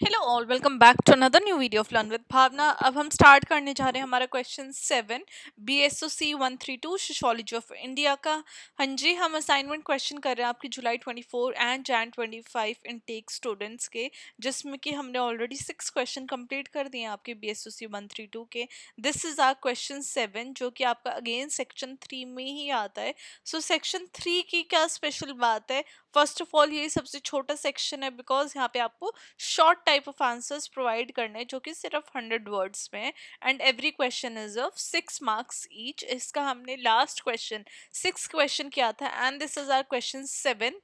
Hello all, welcome back to another new video of learn with Bhavna. अब हम start करने जा रहे हैं हमारा question 7 BSOC 132 sociology of India का। हाँ जी, हम असाइनमेंट क्वेश्चन कर रहे हैं आपकी जुलाई 24 एंड जैन 25 इनटेक स्टूडेंट्स के, जिसमें कि हमने ऑलरेडी 6 क्वेश्चन कंप्लीट कर दिए हैं आपके BSOC 132 के। दिस इज आर क्वेश्चन 7 जो कि आपका अगेन सेक्शन 3 में ही आता है। सो सेक्शन 3 की क्या स्पेशल बात है? फर्स्ट ऑफ ऑल, ये सबसे छोटा सेक्शन है बिकॉज यहाँ पे आपको short type of answers provide करने हैं जो कि सिर्फ 100 वर्ड्स में है। And every question is of 6 marks each. इसका हमने लास्ट क्वेश्चन 6 क्वेश्चन किया था and this is our question 7।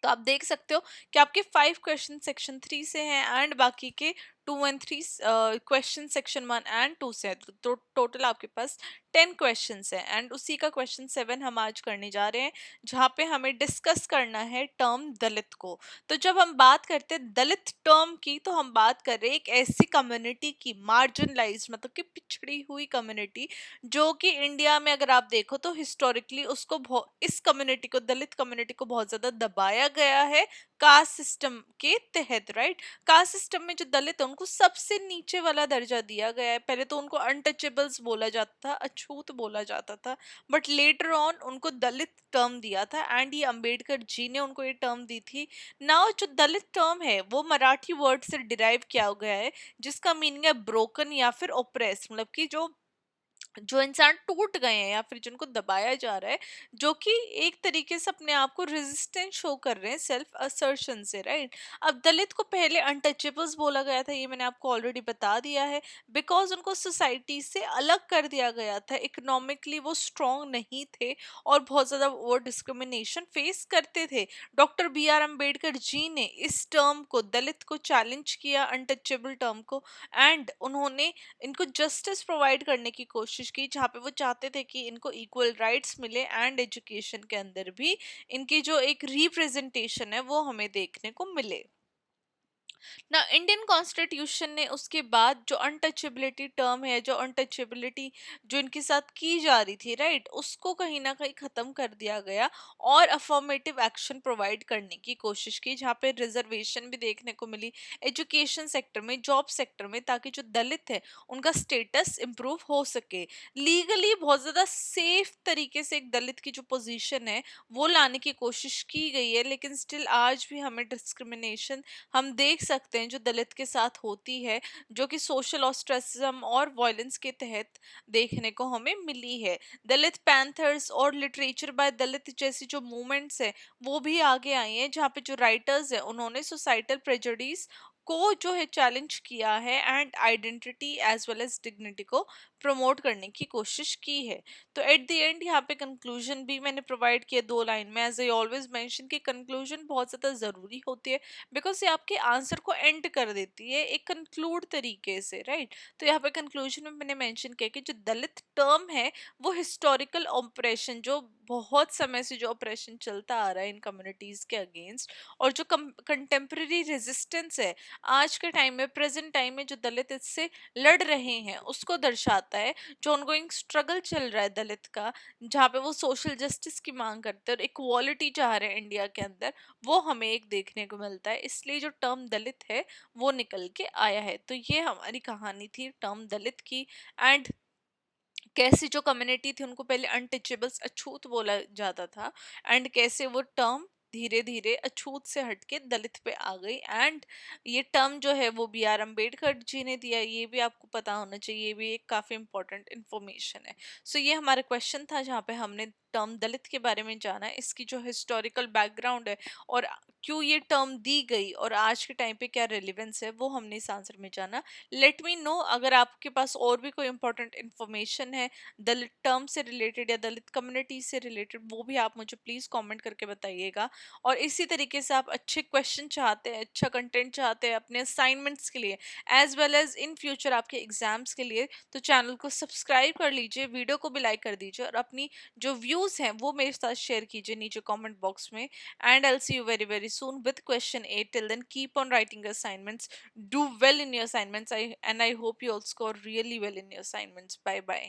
तो आप देख सकते हो कि आपके 5 क्वेश्चन सेक्शन 3 से हैं एंड बाकी के 2 और 3 क्वेश्चन सेक्शन 1 और 2 से हैं। तो टोटल आपके पास 10 क्वेश्चंस हैं एंड उसी का क्वेश्चन 7 हम आज करने जा रहे हैं, जहाँ पे हमें डिस्कस करना है टर्म दलित को। तो जब हम बात करते हैं दलित टर्म की, तो हम बात कर रहे हैं एक ऐसी कम्युनिटी की, मार्जिनलाइज्ड मतलब कि पिछड़ी हुई कम्युनिटी, जो कि इंडिया में अगर आप देखो तो हिस्टोरिकली उसको इस कम्युनिटी को, दलित कम्युनिटी को बहुत ज्यादा दबाया गया है कास्ट सिस्टम के तहत, राइट। कास्ट सिस्टम में जो दलित है उनको सबसे नीचे वाला दर्जा दिया गया है। पहले तो उनको अनटचेबल्स बोला जाता था, अछूत बोला जाता था, बट लेटर ऑन उनको दलित टर्म दिया था एंड ये अंबेडकर जी ने उनको ये टर्म दी थी। नाउ जो दलित टर्म है वो मराठी वर्ड से डिराइव किया गया है, जिसका मीनिंग है ब्रोकन या फिर ओप्रेस, मतलब कि जो जो इंसान टूट गए हैं या फिर जिनको दबाया जा रहा है, जो कि एक तरीके से अपने आप को रेजिस्टेंस शो कर रहे हैं सेल्फ असर्शन से, राइट। अब दलित को पहले अनटचेबल्स बोला गया था, ये मैंने आपको ऑलरेडी बता दिया है, बिकॉज उनको सोसाइटी से अलग कर दिया गया था। इकोनॉमिकली वो स्ट्रांग नहीं थे और बहुत ज़्यादा वो डिस्क्रिमिनेशन फेस करते थे। डॉक्टर BR अम्बेडकर जी ने इस टर्म को, दलित को चैलेंज किया, अनटचेबल टर्म को, एंड उन्होंने इनको जस्टिस प्रोवाइड करने की कोशिश की, जहाँ पे वो चाहते थे कि इनको इक्वल राइट्स मिले एंड एजुकेशन के अंदर भी इनकी जो एक रिप्रेजेंटेशन है वो हमें देखने को मिले ना। इंडियन कॉन्स्टिट्यूशन ने उसके बाद जो अनटचेबिलिटी टर्म है, जो अनटचेबिलिटी जो इनके साथ की जा रही थी, राइट, उसको कहीं ना कहीं खत्म कर दिया गया और अफर्मेटिव एक्शन प्रोवाइड करने की कोशिश की, जहाँ पे रिजर्वेशन भी देखने को मिली एजुकेशन सेक्टर में, जॉब सेक्टर में, ताकि जो दलित है उनका स्टेटस इम्प्रूव हो सके। लीगली बहुत ज़्यादा सेफ तरीके से एक दलित की जो पोजीशन है वो लाने की कोशिश की गई है, लेकिन स्टिल आज भी हमें डिस्क्रिमिनेशन हम देख सकते हैं जो दलित के साथ होती है, जो कि सोशल ऑस्ट्रेसिज्म और वायलेंस के तहत देखने को हमें मिली है। दलित पैंथर्स और लिटरेचर बाय दलित जैसी जो मूवमेंट्स है वो भी आगे आई हैं, जहाँ पे जो राइटर्स है उन्होंने सोसाइटल प्रेजुडिस को जो है चैलेंज किया है and identity as well as dignity को प्रमोट करने की कोशिश की है। तो एट द एंड यहाँ पे कंक्लूजन भी मैंने प्रोवाइड किया 2 लाइन में, एज आई ऑलवेज मेंशन कि कंक्लूजन बहुत ज़्यादा ज़रूरी होती है, बिकॉज ये आपके आंसर को एंड कर देती है एक कंक्लूड तरीके से, राइट। तो यहाँ पे कंक्लूजन में मैंने मेंशन किया कि जो दलित टर्म है वो हिस्टोरिकल ऑपरेशन, जो बहुत समय से जो ऑपरेशन चलता आ रहा है इन कम्युनिटीज के अगेंस्ट, और जो कंटेम्प्रेरी रेजिस्टेंस है आज के टाइम में, प्रेजेंट टाइम में जो दलित इससे लड़ रहे हैं उसको दर्शाता है। जो ऑनगोइंग स्ट्रगल चल रहा है दलित का, जहाँ पे वो सोशल जस्टिस की मांग करते हैं और इक्वालिटी चाह रहे हैं इंडिया के अंदर, वो हमें एक देखने को मिलता है। इसलिए जो टर्म दलित है वो निकल के आया है। तो ये हमारी कहानी थी टर्म दलित की, एंड कैसे जो कम्युनिटी थी उनको पहले अनटचेबल्स, अछूत बोला जाता था, एंड कैसे वो टर्म धीरे धीरे अछूत से हटके दलित पे आ गई। एंड ये टर्म जो है वो BR अम्बेडकर जी ने दिया, ये भी आपको पता होना चाहिए, ये भी एक काफी इंपॉर्टेंट इंफॉर्मेशन है। सो ये हमारा क्वेश्चन था जहाँ पे हमने टर्म दलित के बारे में जाना, इसकी जो हिस्टोरिकल बैकग्राउंड है और क्यों ये टर्म दी गई और आज के टाइम पे क्या रेलिवेंस है, वो हमने इस आंसर में जाना। लेट मी नो अगर आपके पास और भी कोई इंपॉर्टेंट इन्फॉर्मेशन है दलित टर्म से रिलेटेड या दलित कम्युनिटी से रिलेटेड, वो भी आप मुझे प्लीज़ कमेंट करके बताइएगा। और इसी तरीके से आप अच्छे क्वेश्चन चाहते हैं, अच्छा कंटेंट चाहते हैं अपने असाइनमेंट्स के लिए as well as in future आपके एग्जाम्स के लिए, तो चैनल को सब्सक्राइब कर लीजिए, वीडियो को भी लाइक कर दीजिए और अपनी जो व्यूज़ हैं वो मेरे साथ शेयर कीजिए नीचे कमेंट बॉक्स में। And I see you very very soon with question 8। Till then keep on writing assignments, do well in your assignments, and I hope you all score really well in your assignments. Bye bye.